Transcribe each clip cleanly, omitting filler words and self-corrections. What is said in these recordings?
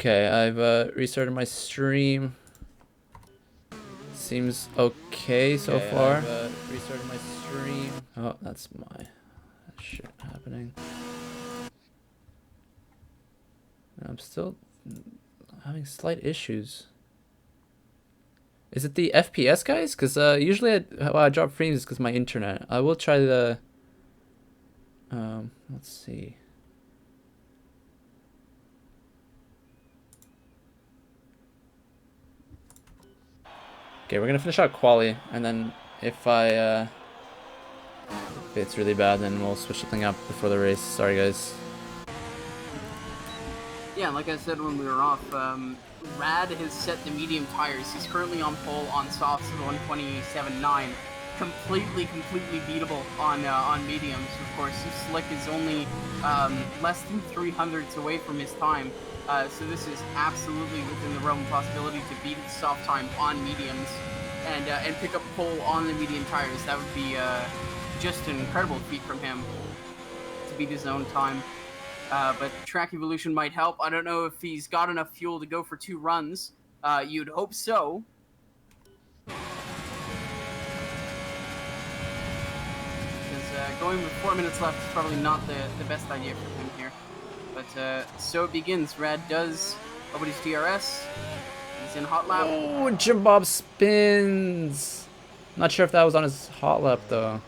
Okay, I've restarted my stream. Seems okay so far. I've restarted my stream. Oh, that's my shit happening. I'm still having slight issues. Is it the FPS, guys? Because usually I drop frames because my internet. I will try the... let's see. Okay, we're gonna finish out quali, and then if it's really bad, then we'll switch something up before the race. Sorry, guys. Yeah, like I said when we were off, Rad has set the medium tires. He's currently on pole on softs at 127.9. Completely beatable on mediums. Of course, his slick is only less than 300ths away from his time. So this is absolutely within the realm of possibility to beat his soft time on mediums and pick up pole on the medium tires. That would be just an incredible feat from him to beat his own time. But track evolution might help. I don't know if he's got enough fuel to go for 2 runs. You'd hope so. Because going with 4 minutes left is probably not the best idea for him here. But so it begins. Rad does open his DRS. He's in hot lap. Oh, Jim Bob spins. Not sure if that was on his hot lap though.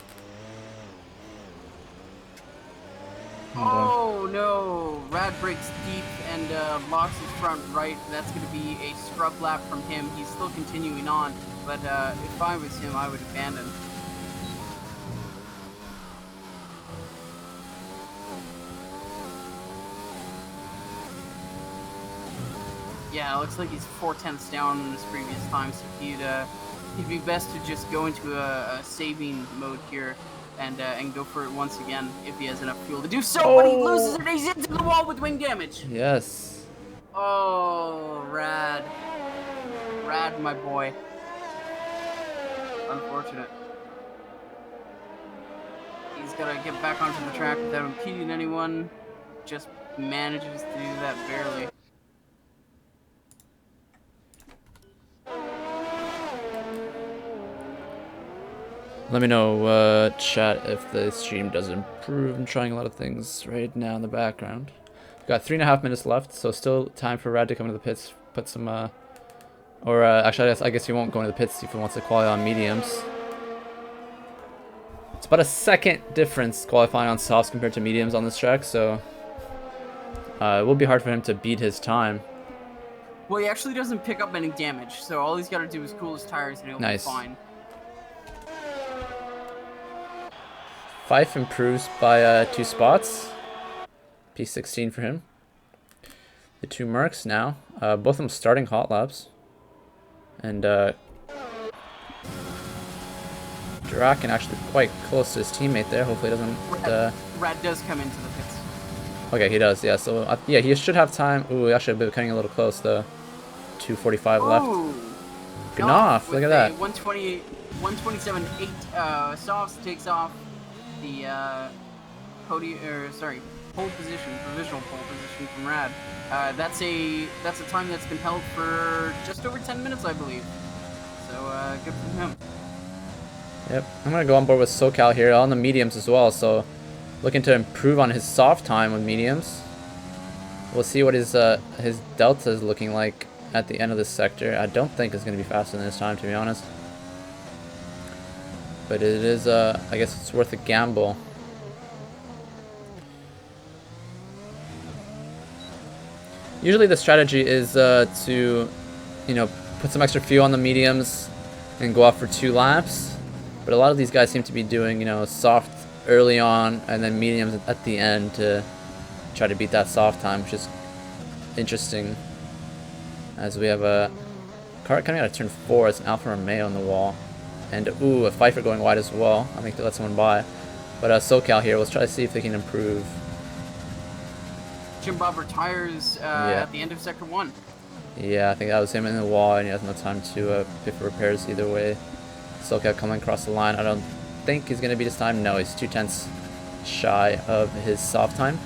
Oh no! Rad breaks deep and locks his front right. That's going to be a scrub lap from him. He's still continuing on, but if I was him, I would abandon. Yeah, it looks like he's 4/10ths down in his previous time, so he'd be best to just go into a saving mode here and go for it once again if he has enough fuel to do so. Oh. But he loses it. He's into the wall with wing damage. Yes. Oh, Rad, my boy. Unfortunate. He's got to get back onto the track without impeding anyone. Just manages to do that barely. Let me know, chat, if the stream does improve. I'm trying a lot of things right now in the background. We've got 3.5 minutes left, so still time for Rad to come into the pits, put some, actually, I guess he won't go into the pits if he wants to qualify on mediums. It's about a second difference qualifying on softs compared to mediums on this track, so it will be hard for him to beat his time. Well, he actually doesn't pick up any damage, so all he's got to do is cool his tires and he'll be fine. Fife improves by 2 spots. P16 for him. The 2 Mercs now. Both of them starting hot laps. And Draken actually quite close to his teammate there. Hopefully he doesn't... Rad does come into the pits. Okay, he does, yeah. So, yeah, he should have time. Ooh, actually been cutting a little close, though. 2:45 left. Good off. Look at that. 127.8 softs takes off the pole position, provisional pole position from Rad. That's a time that's been held for just over 10 minutes, I believe. So good for him. Yep, I'm gonna go on board with SoCal here on the mediums as well. So looking to improve on his soft time with mediums. We'll see what his delta is looking like at the end of this sector. I don't think it's gonna be faster than this time, to be honest. But it is, I guess it's worth a gamble. Usually the strategy is to, you know, put some extra fuel on the mediums and go off for 2 laps. But a lot of these guys seem to be doing, you know, soft early on and then mediums at the end to try to beat that soft time, which is interesting. As we have a car coming out of turn 4, it's an Alfa Romeo on the wall. And, ooh, a Pfeiffer going wide as well. I think they let someone by. But SoCal here, let's try to see if they can improve. Jim Bob retires at the end of Sector 1. Yeah, I think that was him in the wall, and he has no time to pay for repairs either way. SoCal coming across the line. I don't think he's going to beat his time. No, he's 2/10ths shy of his soft time.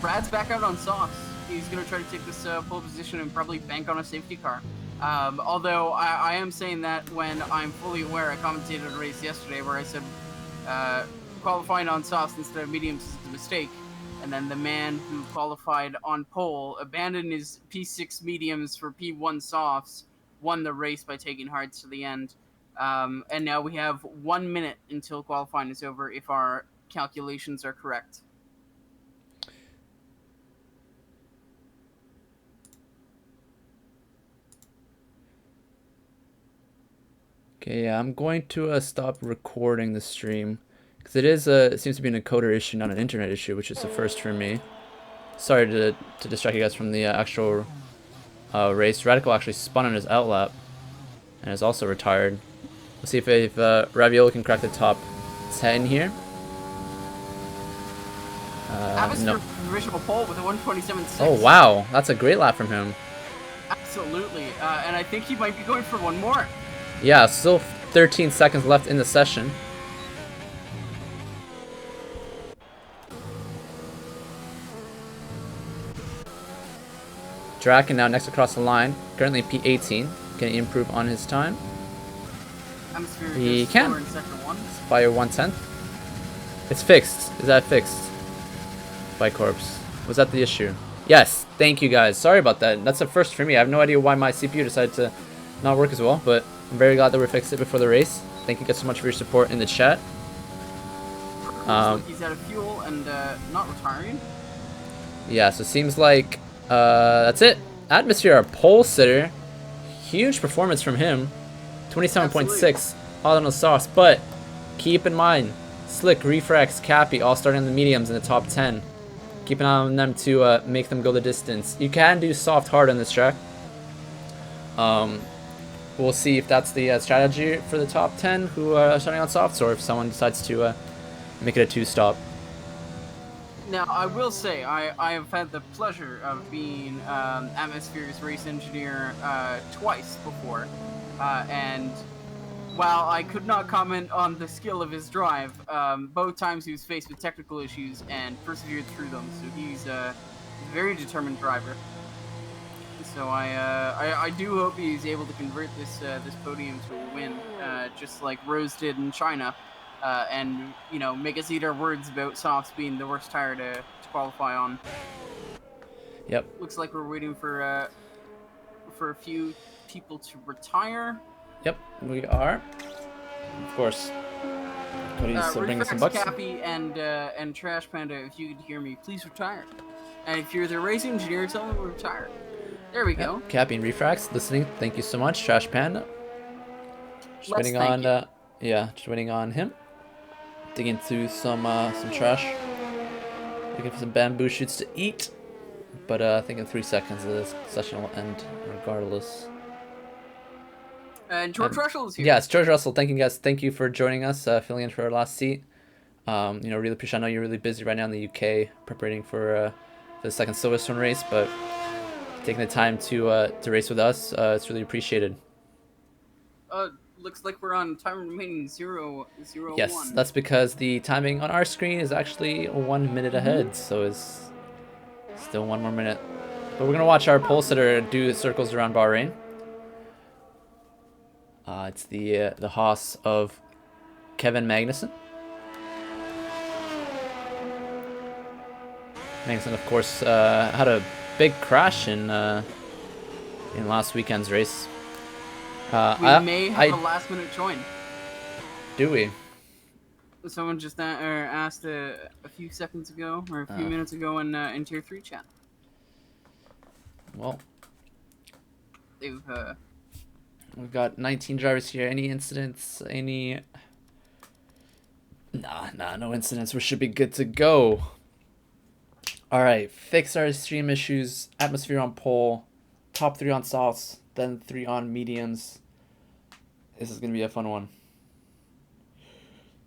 Brad's back out on softs. he's going to try to take this pole position and probably bank on a safety car. Although I am saying that when I'm fully aware, I commentated a race yesterday where I said qualifying on softs instead of mediums is a mistake. And then the man who qualified on pole abandoned his P6 mediums for P1 softs, won the race by taking hards to the end. And now we have 1 minute until qualifying is over if our calculations are correct. Okay, yeah, I'm going to stop recording the stream because it seems to be an encoder issue, not an internet issue, which is the first for me. Sorry to distract you guys from the actual race. Radical actually spun on his outlap and is also retired. Let's see if Ravioli can crack the top 10 here. No. Original pole with a 127.6. Oh wow, that's a great lap from him. Absolutely, and I think he might be going for one more. Yeah, still 13 seconds left in the session. Draken now next across the line, currently P18. Can he improve on his time? He can. It's by 1/10. It's fixed. Is that fixed? By Corpse. Was that the issue? Yes. Thank you guys. Sorry about that. That's a first for me. I have no idea why my CPU decided to not work as well, but I'm very glad that we fixed it before the race. Thank you guys so much for your support in the chat. He's out of fuel and not retiring. Yeah, so it seems like that's it. Atmosphere, our pole sitter. Huge performance from him. 27.6 all on the sauce, but keep in mind, Slick, Refrax, Cappy all starting on the mediums in the top 10. Keep an eye on them to make them go the distance. You can do soft hard on this track. We'll see if that's the strategy for the top 10 who are starting on softs, or if someone decides to make it a two-stop. Now, I will say, I have had the pleasure of being Atmosphere's race engineer twice before, and while I could not comment on the skill of his drive, both times he was faced with technical issues and persevered through them, so he's a very determined driver. So I do hope he's able to convert this podium to a win, just like Rose did in China. And make us eat our words about softs being the worst tire to qualify on. Yep. Looks like we're waiting for a few people to retire. Yep, we are. Of course. Cody's bringing some bucks. Cappy and Trash Panda, if you could hear me, please retire. And if you're the race engineer, tell them to retire. There we go. Cappy and Refrax listening. Thank you so much, Trash Panda. Just waiting on just waiting on him. Digging through some trash. Looking for some bamboo shoots to eat. But I think in 3 seconds this session will end regardless. And George Russell is here. Yes, George Russell. Thank you guys. Thank you for joining us, filling in for our last seat. Really appreciate. I know you're really busy right now in the UK, preparing for the second Silverstone race, but taking the time to race with us, it's really appreciated. Looks like we're on time remaining 0:01. Yes, that's because the timing on our screen is actually 1 minute ahead, so it's still 1 more minute. But we're gonna watch our pole sitter do circles around Bahrain. It's the Haas of Kevin Magnussen. Magnussen, of course, had a big crash in last weekend's race. We may have a last-minute join. Do we? Someone just asked a few seconds ago, or a few minutes ago in Tier 3 chat. Well, we've got 19 drivers here. Any incidents? Any? Nah, no incidents. We should be good to go. All right, fix our stream issues. Atmosphere on pole, top 3 on softs, then 3 on mediums. This is gonna be a fun one.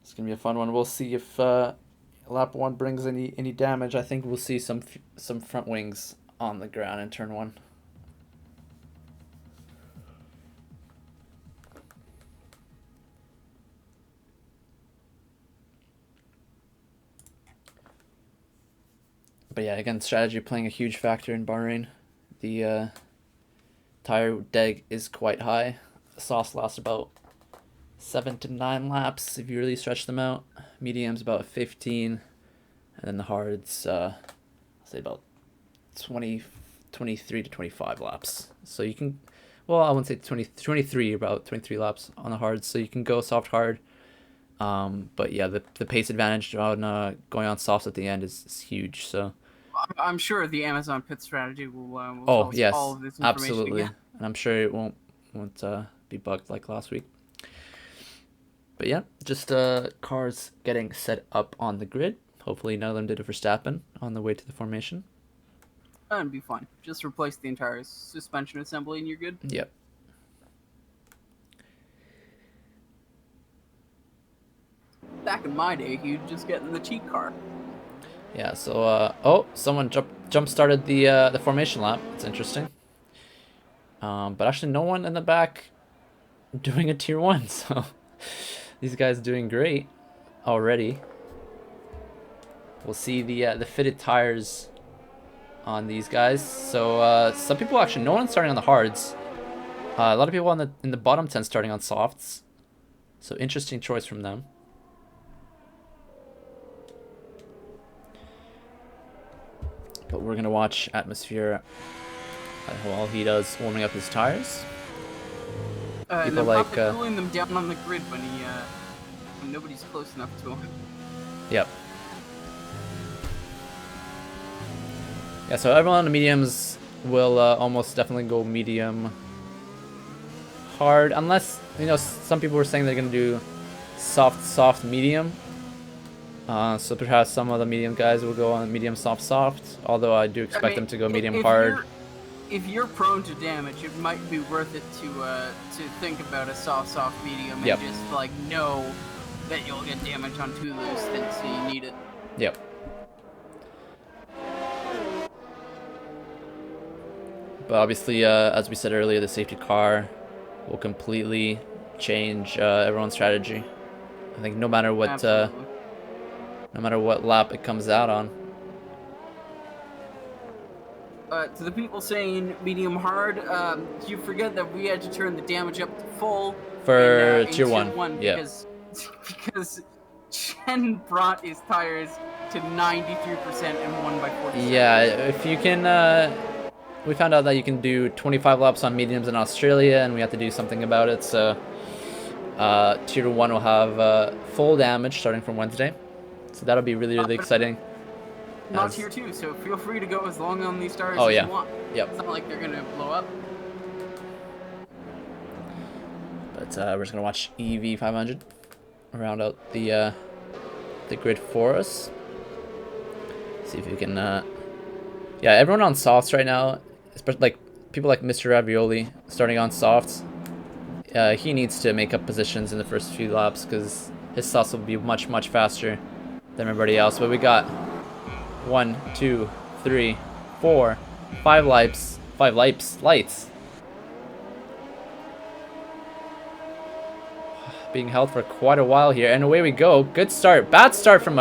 It's gonna be a fun one. We'll see if lap 1 brings any damage. I think we'll see some front wings on the ground in turn 1. But yeah, again, strategy playing a huge factor in Bahrain. The tire deg is quite high. Softs last about 7 to 9 laps if you really stretch them out. Mediums about 15, and then the hards, I'll say about 23 to 25 laps. So you can, well, I wouldn't say 23, about 23 laps on the hards. So you can go soft hard. But yeah, the pace advantage on going on softs at the end is huge. So I'm sure the Amazon pit strategy will tell oh us yes, all of this information absolutely, again. and I'm sure it won't be bugged like last week. But yeah, just cars getting set up on the grid. Hopefully none of them did a Verstappen on the way to the formation. That'd be fine. Just replace the entire suspension assembly and you're good. Yep. Back in my day, you'd just get in the cheat car. Yeah. So oh, someone jump started the formation lap. It's interesting. But actually, no one in the back doing a tier 1. So these guys doing great already. We'll see the fitted tires on these guys. So some people actually, no one's starting on the hards. A lot of people in the bottom 10 starting on softs. So interesting choice from them. But we're gonna watch Atmosphere while he does warming up his tires. People like cooling them down on the grid when when nobody's close enough to him. Yep. Yeah, so everyone on the mediums will almost definitely go medium hard, unless, you know, some people were saying they're gonna do soft medium. So perhaps some of the medium guys will go on medium soft, although I do expect them to go medium hard. If you're prone to damage, it might be worth it to think about a soft medium and just like know that you'll get damage on two of those things, so you need it. Yep. But obviously, as we said earlier, the safety car will completely change everyone's strategy. I think no matter what lap it comes out on. To the people saying medium hard, you forget that we had to turn the damage up to full for tier 1. Because Chen brought his tires to 93% and won by 47. Yeah, if you can, we found out that you can do 25 laps on mediums in Australia, and we have to do something about it. So tier 1 will have full damage starting from Wednesday. So that'll be really exciting. Not tier 2, so feel free to go as long on these tires as you want. Yep. It's not like they're gonna blow up. But we're just gonna watch EV500 round out the grid for us. See if we can. Yeah, everyone on softs right now, especially like people like Mr. Ravioli starting on softs. He needs to make up positions in the first few laps because his softs will be much faster than everybody else. But we got 1, 2, 3, 4, 5 lights. Being held for quite a while here, and away we go. Good start. Bad start from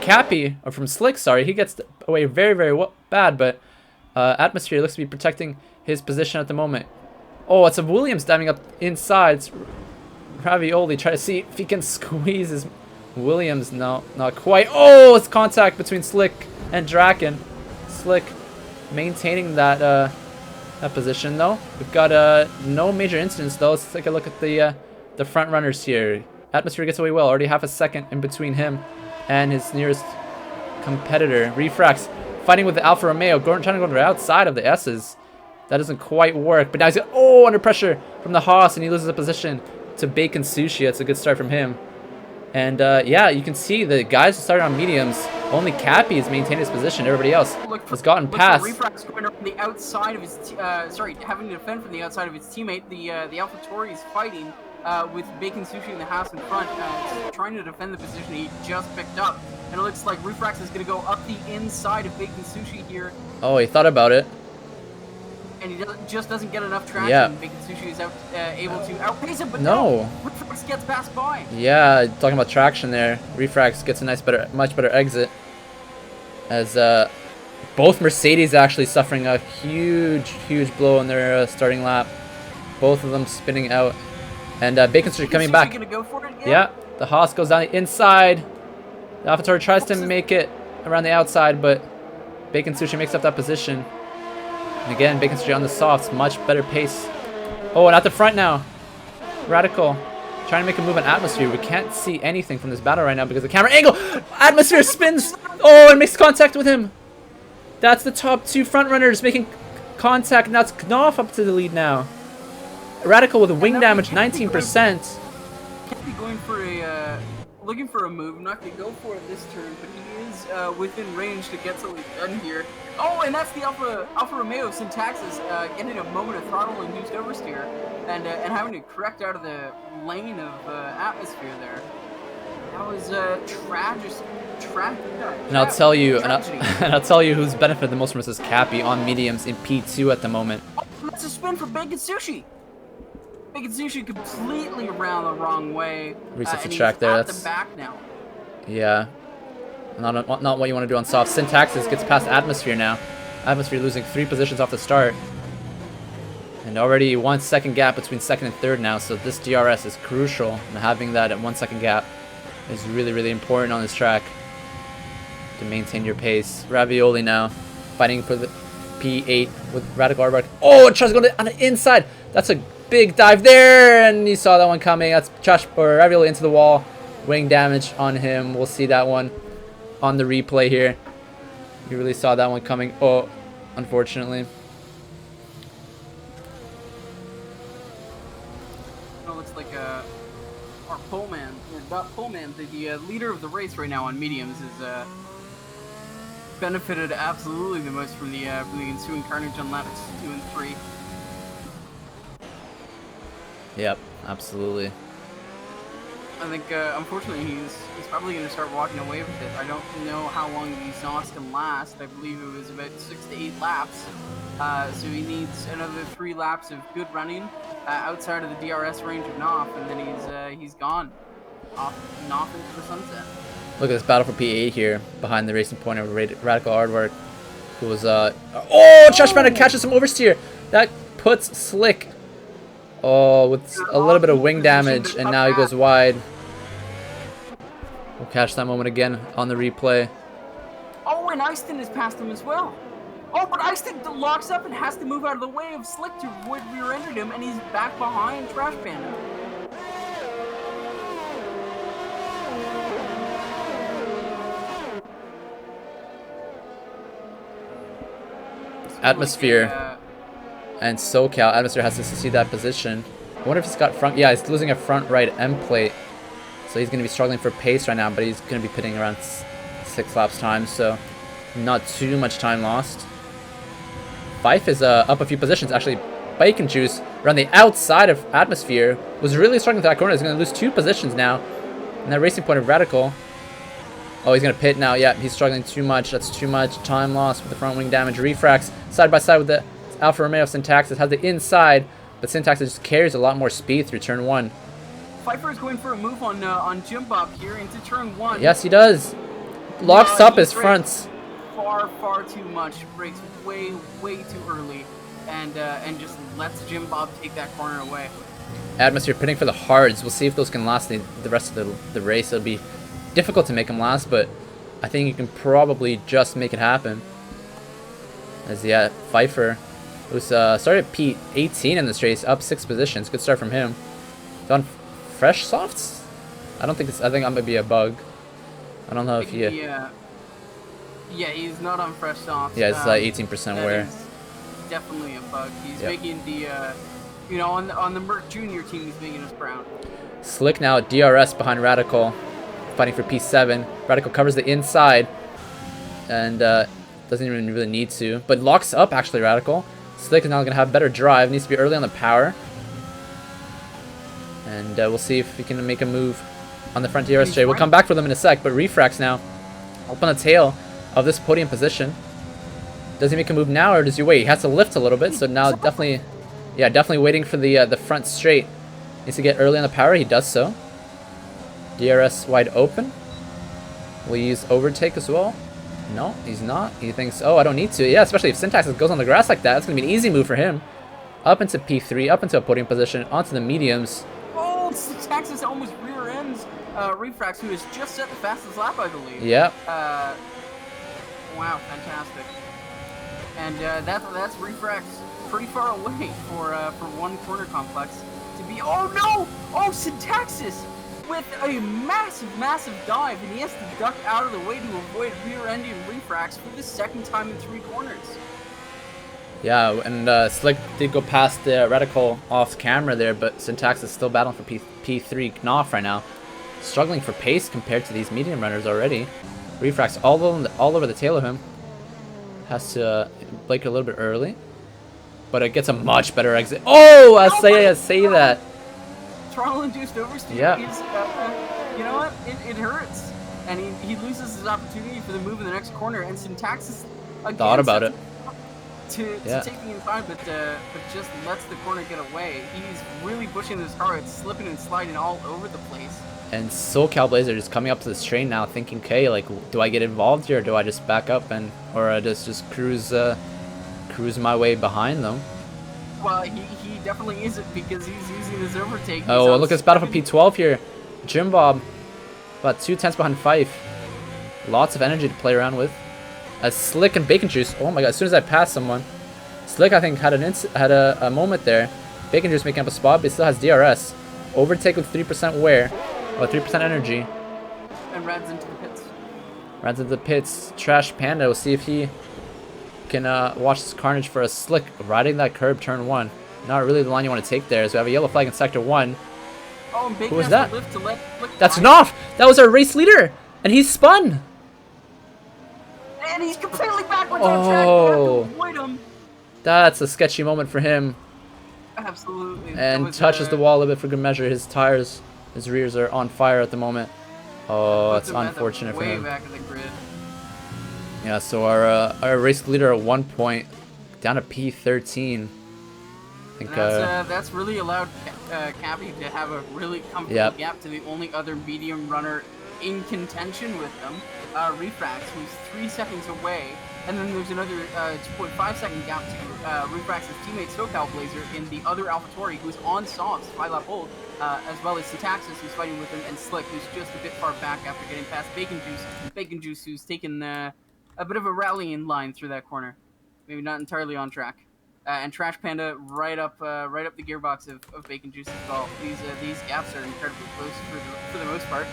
Cappy, or from Slick. Sorry, he gets away very bad. But Atmosphere looks to be protecting his position at the moment. Oh, it's a Williams diving up inside. It's Ravioli try to see if he can squeeze his Williams. No, not quite. Oh, it's contact between Slick and Draken. Slick maintaining that that position though. We've got no major incidents though. Let's take a look at the front runners here. Atmosphere gets away well. Already half a second in between him and his nearest competitor. Refrax fighting with the Alfa Romeo, trying to go to the outside of the S's. That doesn't quite work. But now he's under pressure from the Haas, and he loses a position to Bacon Sushi. That's a good start from him. And yeah, you can see the guys who started on mediums. Only Cappy has maintained his position. Everybody else has gotten past. Refrax going around the outside of his, having to defend from the outside of his teammate. The AlphaTauri is fighting with Bacon Sushi and the Haas in front, trying to defend the position he just picked up. And it looks like Refrax is going to go up the inside of Bacon Sushi here. Oh, he thought about it. And he just doesn't get enough traction. Yeah. Bacon Sushi is able to outpace him, but no. Refrax gets passed by. Yeah, talking about traction there. Refrax gets a much better exit. As Both Mercedes actually suffering a huge blow in their starting lap. Both of them spinning out. And Bacon Street coming back. Gonna go for it? Yeah, the Haas goes down the inside. The AlphaTauri tries to make it around the outside, but Bacon Sushi makes up that position. And again, Bacon Sushi on the softs, much better pace. Oh, and at the front now. Radical trying to make a move on Atmosphere. We can't see anything from this battle right now because the camera angle. Atmosphere spins. Oh, and makes contact with him. That's the top two front runners making contact, and that's Knopf up to the lead now. Radical with wing damage, 19%. Can't be going for a looking for a move. Not gonna go for it this turn, but he is within range to get something done here. Oh, and that's the Alfa Romeo Syntaxis getting a moment of throttle induced oversteer and having to correct out of the lane of Atmosphere there. That was tragic. And I'll tell you, and I'll tell you who's benefited the most from this is Cappy on mediums in P2 at the moment. Oh, that's a spin for Bacon Sushi. Bacon Sushi completely around the wrong way. Resets the track there. That's the back now. Yeah, not what you want to do on soft. Syntaxis gets past Atmosphere now. Atmosphere losing 3 positions off the start, and already 1 second gap between second and third now. So this DRS is crucial, and having that at 1 second gap is really important on this track to maintain your pace. Ravioli now fighting for the P8 with Radical Aardvark. Oh, and tries to go on the inside. That's a big dive there, and you saw that one coming. That's Josh or Ravioli into the wall. Wing damage on him. We'll see that one on the replay here. You really saw that one coming. Oh, unfortunately. It looks like our poleman, or not poleman, the leader of the race right now on mediums is benefited absolutely the most from the ensuing carnage on laps 2 and 3. Yep, absolutely. I think, unfortunately, he's probably going to start walking away with it. I don't know how long these softs can last. I believe it was about 6 to 8 laps. So he needs another 3 laps of good running outside of the DRS range of Knopf, and then he's gone. Off Knopf into the sunset. Look at this battle for P8 here behind the racing point of Radical Aardvark, who was oh, Josh Bennett catches some oversteer. That puts Slick with a little bit of wing damage, and now he goes wide. We'll catch that moment again on the replay. Oh, and Eiston has passed him as well. Oh, but Eiston locks up and has to move out of the way of Slick to avoid rear-ended him, and he's back behind Trash Panda. Atmosphere and SoCal. Atmosphere has to succeed that position. I wonder if he's got front. Yeah, he's losing a front right end plate, so he's going to be struggling for pace right now. But he's going to be pitting around 6 laps time, so not too much time lost. Fife is up a few positions. Actually, Bacon Juice around the outside of Atmosphere was really struggling with that corner. He's going to lose 2 positions now. And that racing point of Radical. Oh, he's going to pit now. Yeah, he's struggling too much. That's too much time lost with the front wing damage. Refracts side by side with the Alfa Romeo Syntaxis. Has the inside, but Syntaxis just carries a lot more speed through turn 1. Pfeiffer is going for a move on Jim Bob here into turn 1. Yes, he does. Locks up his fronts. Far too much. Breaks way too early, and just lets Jim Bob take that corner away. Atmosphere pitting for the hards. We'll see if those can last the rest of the race. It'll be difficult to make them last, but I think you can probably just make it happen. As Pfeiffer, who's started at P18 in this race, up 6 positions. Good start from him. He's on fresh softs. I think that might be a bug. I don't know if he. Yeah, he's not on fresh softs. Yeah, it's 18% wear. Definitely a bug. He's making the on the Merc Junior team, he's making us proud. Slick now at DRS behind Radical, fighting for P7. Radical covers the inside, and doesn't even really need to, but locks up actually Radical. Slick is now going to have better drive. Needs to be early on the power, and we'll see if he can make a move on the front DRS tray. We'll come back for them in a sec, but Refrax now up on the tail of this podium position. Does he make a move now, or does he wait? He has to lift a little bit, so now definitely waiting for the front straight. Needs to get early on the power. He does so. DRS wide open. We'll use overtake as well. No, he's not. He thinks, oh, I don't need to. Yeah, especially if Syntax goes on the grass like that, that's going to be an easy move for him. Up into P3, up into a podium position, onto the mediums. Oh, Syntaxis almost rear ends Refrax, who has just set the fastest lap, I believe. Yep. Wow, fantastic. And that's Refrax pretty far away for one corner complex to be. Oh no! Oh, Syntaxis with a massive dive, and he has to duck out of the way to avoid rear-ending Refrax for the second time in 3 corners. Yeah, and Slick did go past the reticle off camera there, but Syntax is still battling for P3 Knopf right now. Struggling for pace compared to these medium runners already. Refrax all over the tail of him. Has to blake a little bit early. But it gets a much better exit. Oh, I say that. Throttle-induced oversteer is, you know what? It hurts. And he loses his opportunity for the move in the next corner, and Syntaxis again thought about it. To take the inside, but just lets the corner get away. He's really pushing this car. It's slipping and sliding all over the place. And SoCal Blazer just coming up to this train now, thinking, okay, like, do I get involved here, or do I just back up or just cruise my way behind them? Well, he definitely isn't, because he's using his overtake. Oh, look at this battle for P12 here. Jim Bob, about 2 tenths behind Fife. Lots of energy to play around with. As Slick and Bacon Juice, oh my god, as soon as I passed someone, Slick I think had a moment there. Bacon Juice making up a spot, but he still has DRS. Overtake with 3% wear, or 3% energy. And Rad's into the pits. Rad's into the pits. Trash Panda, we'll see if he can watch this carnage for a Slick riding that curb, turn 1. Not really the line you want to take there, so we have a yellow flag in sector 1. Oh, and Bacon Who was has that? to lift to let That's Knopf! That was our race leader! And he's spun! And he's completely backwards on track. You have to avoid him. That's a sketchy moment for him. Absolutely. And touches the wall a bit for good measure. His tires, his rears are on fire at the moment. Oh, it's unfortunate for him. Way back in the grid. Yeah, so our race leader at 1 point, down to P13. I think that's really allowed Cappy to have a really comfortable gap to the only other medium runner in contention with them, Refrax, who's 3 seconds away, and then there's another 2.5 second gap to Refrax's teammate SoCal Blazer in the other AlphaTauri, who's on softs, 5-lap hold, as well as Syntaxis, who's fighting with him, and Slick, who's just a bit far back after getting past Bacon Juice. Bacon Juice, who's taken a bit of a rallying line through that corner, maybe not entirely on track. And Trash Panda right up the gearbox of Bacon Juice as well. These gaps are incredibly close for the most part.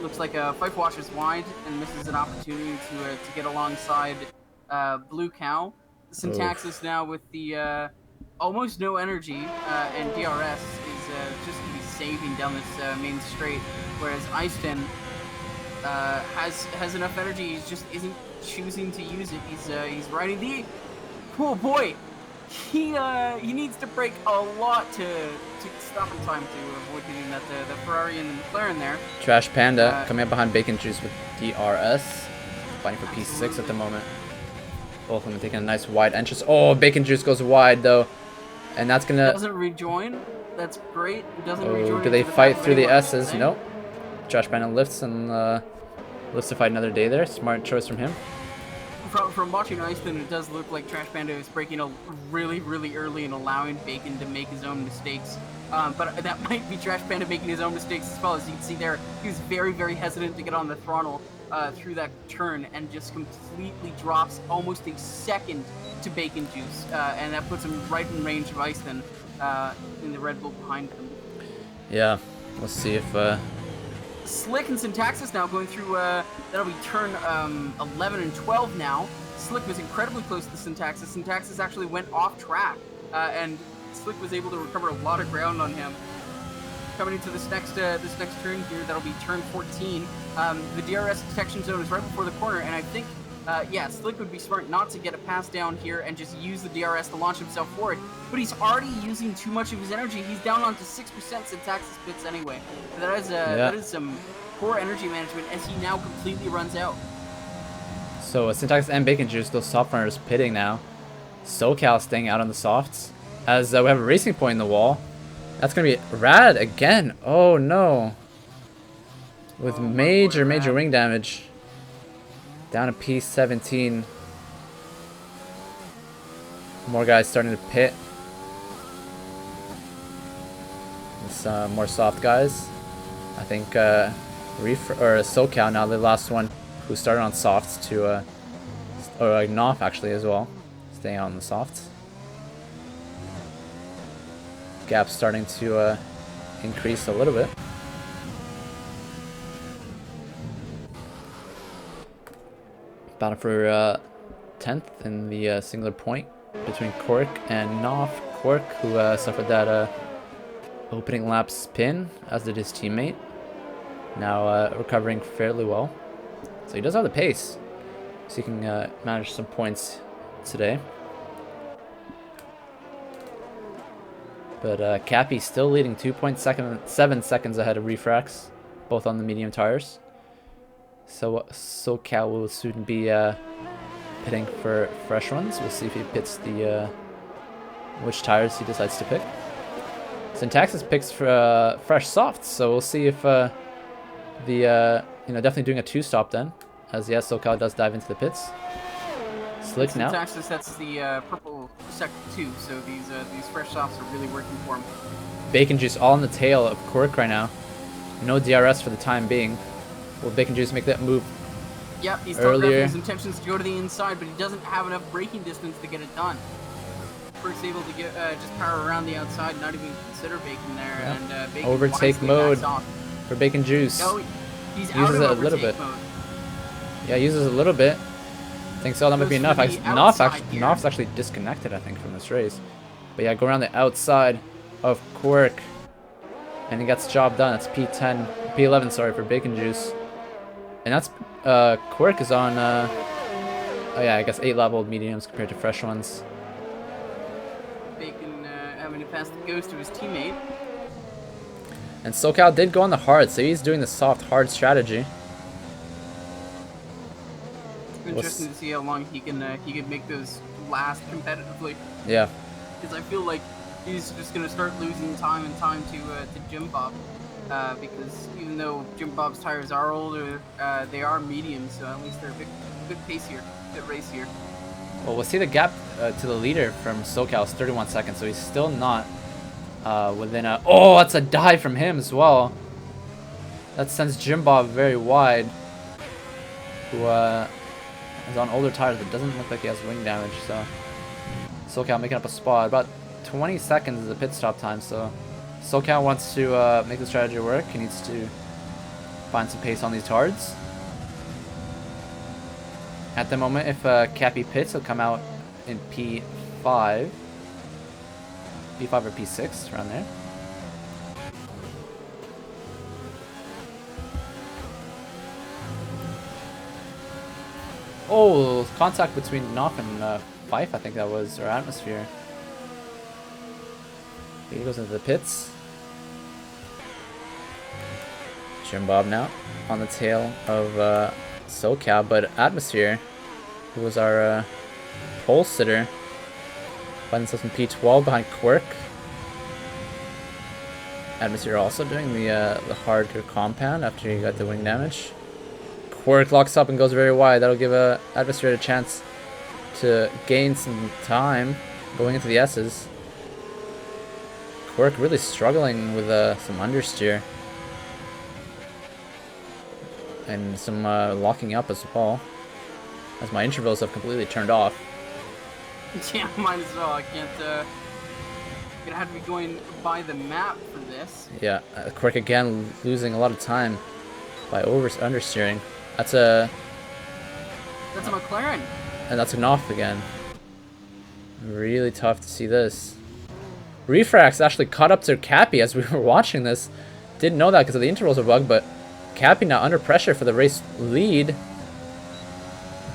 Looks like Fife washes wide and misses an opportunity to get alongside Blue Cow. Syntaxis now with the almost no energy, and DRS is just going to be saving down this main straight, whereas Eiston has enough energy. He just isn't choosing to use it. He's riding the. Oh boy, he needs to brake a lot to stop in time to avoid hitting the Ferrari and the McLaren there. Trash Panda coming up behind Bacon Juice with DRS, fighting for P6 at the moment. Both of them taking a nice wide entrance. Oh, Bacon Juice goes wide though, and that's gonna. Doesn't rejoin. That's great. It doesn't rejoin. Do they fight through the S's? Nope. Trash Panda lifts and lifts to fight another day there. Smart choice from him. From watching Iceland, it does look like Trash Panda is braking really early and allowing Bacon to make his own mistakes. But that might be Trash Panda making his own mistakes as well. As you can see there, he was very hesitant to get on the throttle through that turn and just completely drops almost a second to Bacon Juice. And that puts him right in range of Iceland in the Red Bull behind him. Yeah, let's see if... Slick and Syntaxis now going through, that'll be turn 11 and 12 now. Slick was incredibly close to Syntaxis. Syntaxis actually went off track, and Slick was able to recover a lot of ground on him. Coming into this next turn here, that'll be turn 14. The DRS detection zone is right before the corner, and I think, Slick would be smart not to get a pass down here and just use the DRS to launch himself forward. But he's already using too much of his energy. He's down onto 6% Syntaxis pits anyway. That is some poor energy management as he now completely runs out. So Syntaxis and Bacon Juice, those soft runners pitting now. SoCal staying out on the softs. As we have a racing point in the wall. That's going to be Rad again. Oh no. with Oh, my boy, major Rad. wing damage. Down to P17. More guys starting to pit. It's more soft guys. I think SoCal now, the last one who started on softs to, or Knopf actually as well, staying on the softs. Gap starting to increase a little bit. Battle for 10th in the singular point between Cork and Knopf. Cork, who suffered that opening lap spin, as did his teammate. Now recovering fairly well. So he does have the pace. So he can manage some points today. But Cappy still leading 2.7 seconds ahead of Refrax, both on the medium tires. So SoCal will soon be pitting for fresh ones. We'll see if he pits the which tires he decides to pick. Syntaxis picks for fresh softs, so we'll see if definitely doing a 2-stop then, as yes, SoCal does dive into the pits. Slick now. Syntaxis, that's the purple sector 2, so these fresh softs are really working for him. Bacon Juice all on the tail of Cork right now. No DRS for the time being. Will Bacon Juice make that move? Yep, he's earlier? his intentions to go to the inside, but he doesn't have enough braking distance to get it done. Cork's able to get just power around the outside, not even consider Bacon there, yep. and Bacon overtake mode for Bacon Juice. No, he's out uses of it a little bit. mode. Yeah, uses a little bit. I think so. That might be enough. Knopf's actually disconnected, I think, from this race. But yeah, go around the outside of Cork, and he gets the job done. That's P11, sorry, for Bacon Juice. And that's Cork is on oh yeah, I guess 8-leveled mediums compared to fresh ones. Bacon having to pass the ghost to his teammate. And SoCal did go on the hard, so he's doing the soft hard strategy. Interesting to see how long he can make those last competitively. Yeah. Because I feel like he's just gonna start losing time to Jim Bob. Because even though Jim Bob's tires are older, they are mediums, so at least they're a bit pacier, a bit racier. Well, we'll see the gap to the leader from SoCal is 31 seconds, so he's still not within a... Oh, that's a dive from him as well. That sends Jim Bob very wide, who is on older tires, but doesn't look like he has wing damage, so... SoCal making up a spot. About 20 seconds is the pit stop time, so... SoCal wants to make the strategy work. He needs to find some pace on these hards. At the moment, if Cappy pits, he'll come out in P5. P5 or P6, around there. Oh, contact between Knopf and Fife, I think that was, or Atmosphere. He goes into the pits. Jim Bob now on the tail of SoCal, but Atmosphere, who was our pole sitter, finds himself in P12 behind Quirk. Atmosphere also doing the harder compound after he got the wing damage. Quirk locks up and goes very wide. That'll give Atmosphere a chance to gain some time going into the S's. Quirk really struggling with some understeer. And some locking up as well. As my intervals have completely turned off. Yeah, might as well. I can't... gonna have to be going by the map for this. Yeah, Quirk again losing a lot of time by understeering. That's a McLaren. And that's a Knopf again. Really tough to see this. Refrax actually caught up to Cappy as we were watching this. Didn't know that because of the intervals were bugged, but Cappy now under pressure for the race lead.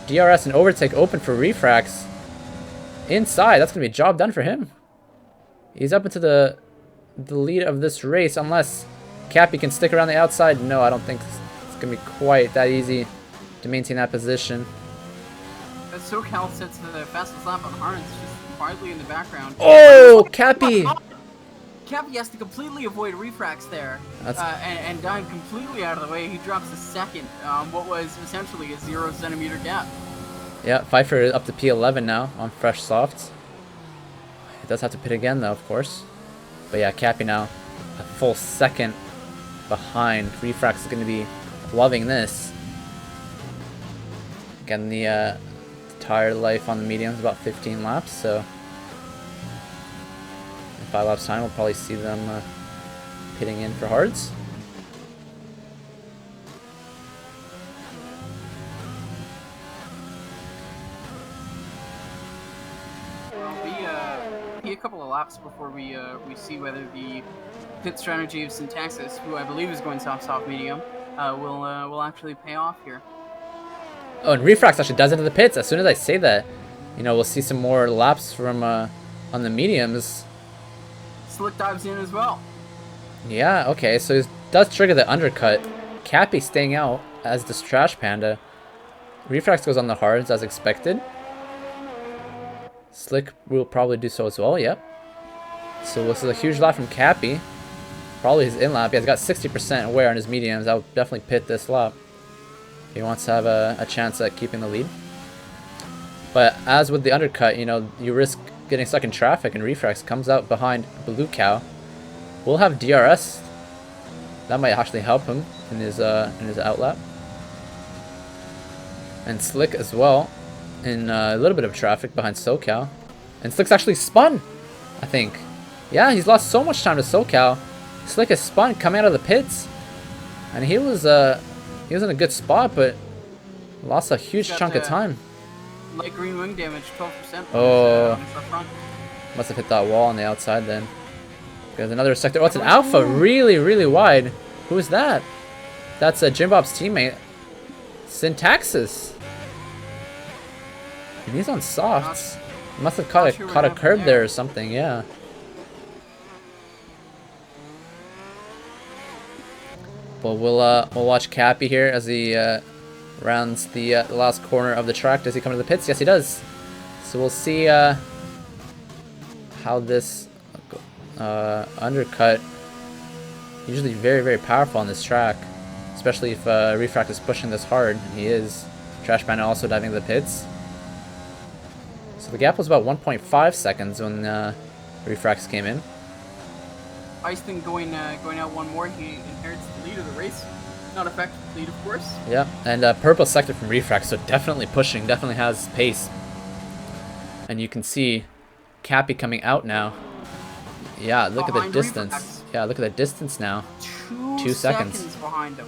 DRS and overtake open for Refrax. Inside, that's going to be a job done for him. He's up into the lead of this race unless Cappy can stick around the outside. No, I don't think it's going to be quite that easy to maintain that position. As SoCal sets the fastest lap on Harness just quietly in the background. Oh, Cappy! Cappy has to completely avoid refracts there, and dive completely out of the way. He drops a second, what was essentially a 0 centimeter gap. Yeah, Pfeiffer is up to P11 now on fresh softs. He does have to pit again though, of course. But yeah, Cappy now a full second behind. Refrax is going to be loving this. Again, the tire life on the medium is about 15 laps, so in 5 laps time we'll probably see them pitting in for hards. Be a couple of laps before we see whether the pit strategy of Syntaxis, who I believe is going soft medium, will actually pay off here. Oh, and Refrax actually does into the pits. As soon as I say that, you know, we'll see some more laps from on the mediums. Slick dives in as well. Yeah, okay, so he does trigger the undercut. Cappy staying out as this Trash Panda. Refrax goes on the hards as expected. Slick will probably do so as well, yep. So this is a huge lap from Cappy. Probably his in-lap. Yeah, he's got 60% wear on his mediums. I'll definitely pit this lap if he wants to have a chance at keeping the lead. But as with the undercut, you know, you risk getting stuck in traffic, and Refrax comes out behind Blue Cow. We'll have DRS. That might actually help him in his outlap. And Slick as well, in a little bit of traffic behind SoCal. And Slick's actually spun, I think. Yeah, he's lost so much time to SoCal. Slick has spun coming out of the pits. And he was in a good spot, but lost a huge chunk of time. Light green wing damage, 12%. Oh, must have hit that wall on the outside then. There's another sector. Oh, it's an Alpha, really, really wide. Who is that? That's Jim Bob's teammate, Syntaxis. And he's on softs. Must have caught a curb there or something. Yeah. But we'll watch Cappy here as he rounds the last corner of the track. Does he come to the pits? Yes, he does. So we'll see how this undercut. Usually very, very powerful on this track, especially if Refract is pushing this hard. And he is. Trash Panda also diving to the pits. So the gap was about 1.5 seconds when Refrax came in. Eiston going out one more. He inherits the lead of the race. Not effective lead, of course. Yeah, and purple sector from Refrax, so definitely pushing, definitely has pace. And you can see Cappy coming out now. Yeah, look at the distance. Refrax. Yeah, look at the distance now. 2 seconds behind him.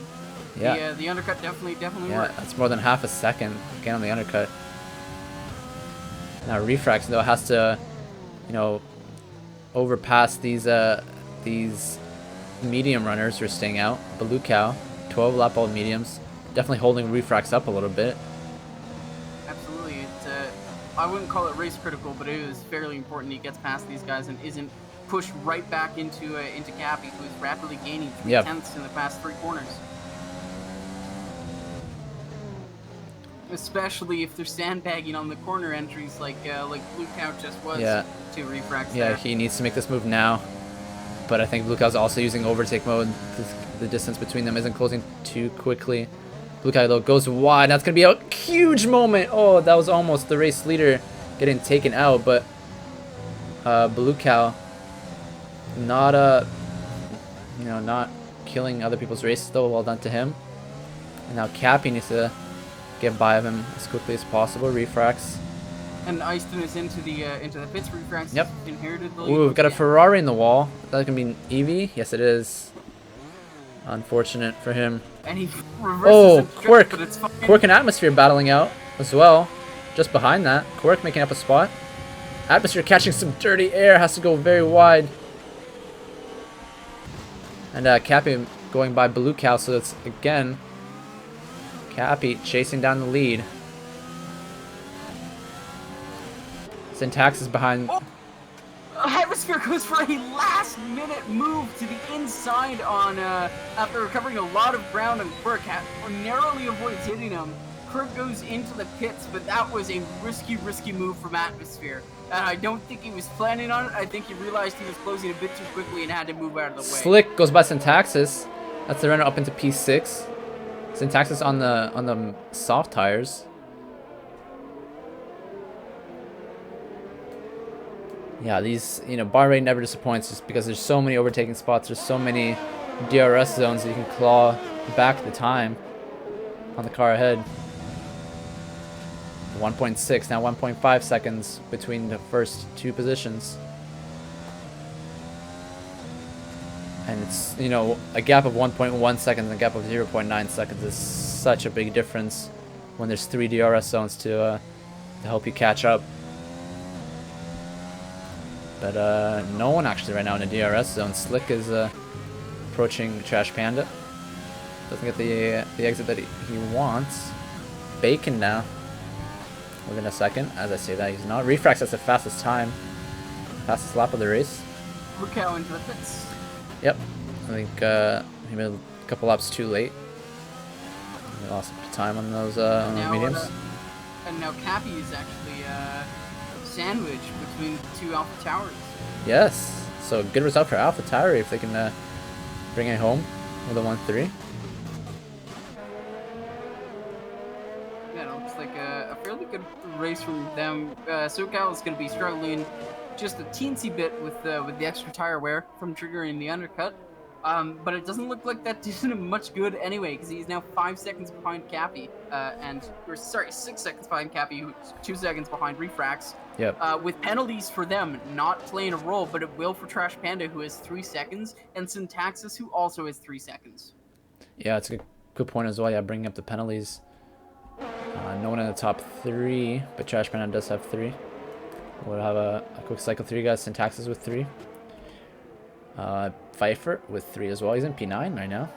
Yeah. The undercut definitely yeah, worked. that's more than half a second again on the undercut. Now Refrax though has to, you know, overpass these medium runners who are staying out. Blue Cow, 12 lap old mediums, definitely holding Refrax up a little bit. Absolutely, I wouldn't call it race critical, but it is fairly important he gets past these guys and isn't pushed right back into Cappy, who is rapidly gaining 3/10 in the past 3 corners. Especially if they're sandbagging on the corner entries like Blue Cow just was to Refrax. Yeah, there. he needs to make this move now. But I think Blue Cow's also using overtake mode. The distance between them isn't closing too quickly. Blue Cow though goes wide. That's gonna be a huge moment. Oh, that was almost the race leader getting taken out, but Blue Cow not not killing other people's races though. Well done to him. And now Cappy needs to get by of him as quickly as possible. Refrax. And Eiston is into the pits. Refrax inherited the lead. Ooh, we've got a Ferrari in the wall. That can be an Eevee. Yes, it is. Unfortunate for him. And he reverses Quirk. But it's fine. Quirk and Atmosphere battling out as well. Just behind that, Quirk making up a spot. Atmosphere catching some dirty air, has to go very wide. And Cappy going by Blue Cow, so it's again Cappy chasing down the lead. Syntax is behind. Oh! Atmosphere goes for a last-minute move to the inside on after recovering a lot of ground on Quirk. Narrowly avoids hitting him. Kurt goes into the pits, but that was a risky move from Atmosphere. And I don't think he was planning on it. I think he realized he was closing a bit too quickly and had to move out of the way. Slick goes by Syntaxis. That's the runner up into P6. Syntaxis on the soft tires. Yeah, these, you know, Bahrain never disappoints just because there's so many overtaking spots. There's so many DRS zones that you can claw back the time on the car ahead. 1.6, now 1.5 seconds between the first two positions. And it's, you know, a gap of 1.1 seconds and a gap of 0.9 seconds is such a big difference when there's 3 DRS zones to help you catch up. But no one actually right now in the DRS zone. Slick is approaching Trash Panda. Doesn't get the exit that he wants. Bacon now. Within a second. As I say that, he's not. Refrax has the fastest time. Fastest lap of the race. Rukau into the pits. Yep. I think he made a couple laps too late. He lost time on those mediums. And now Cappy is actually sandwiched between two Alpha Towers. Yes. So good result for Alpha Tower if they can bring it home with a 1-3. Yeah, it looks like a fairly good race from them. SoCal is going to be struggling just a teensy bit with the extra tire wear from triggering the undercut. But it doesn't look like that did him much good anyway, because he's now 5 seconds behind Cappy, or 6 seconds behind Cappy, who's 2 seconds behind Refrax. Yep. With penalties for them not playing a role, but it will for Trash Panda, who has 3 seconds, and Syntaxis, who also has 3 seconds. Yeah, it's a good point as well. Yeah, bringing up the penalties. No one in the top 3, but Trash Panda does have 3. We'll have a quick cycle 3, guys. Syntaxis with 3. Pfeiffer with 3 as well. He's in P9 right now.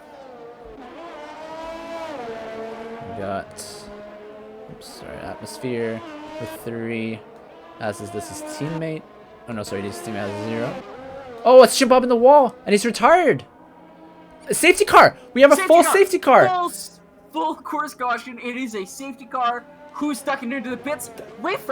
We got, Atmosphere with 3. As is this his teammate. Oh no, sorry, his teammate has 0. Oh, it's jump up in the wall, and he's retired. A safety car. We have a full safety car. Full course caution. It is a safety car. Who's stuck into the pits? Wait for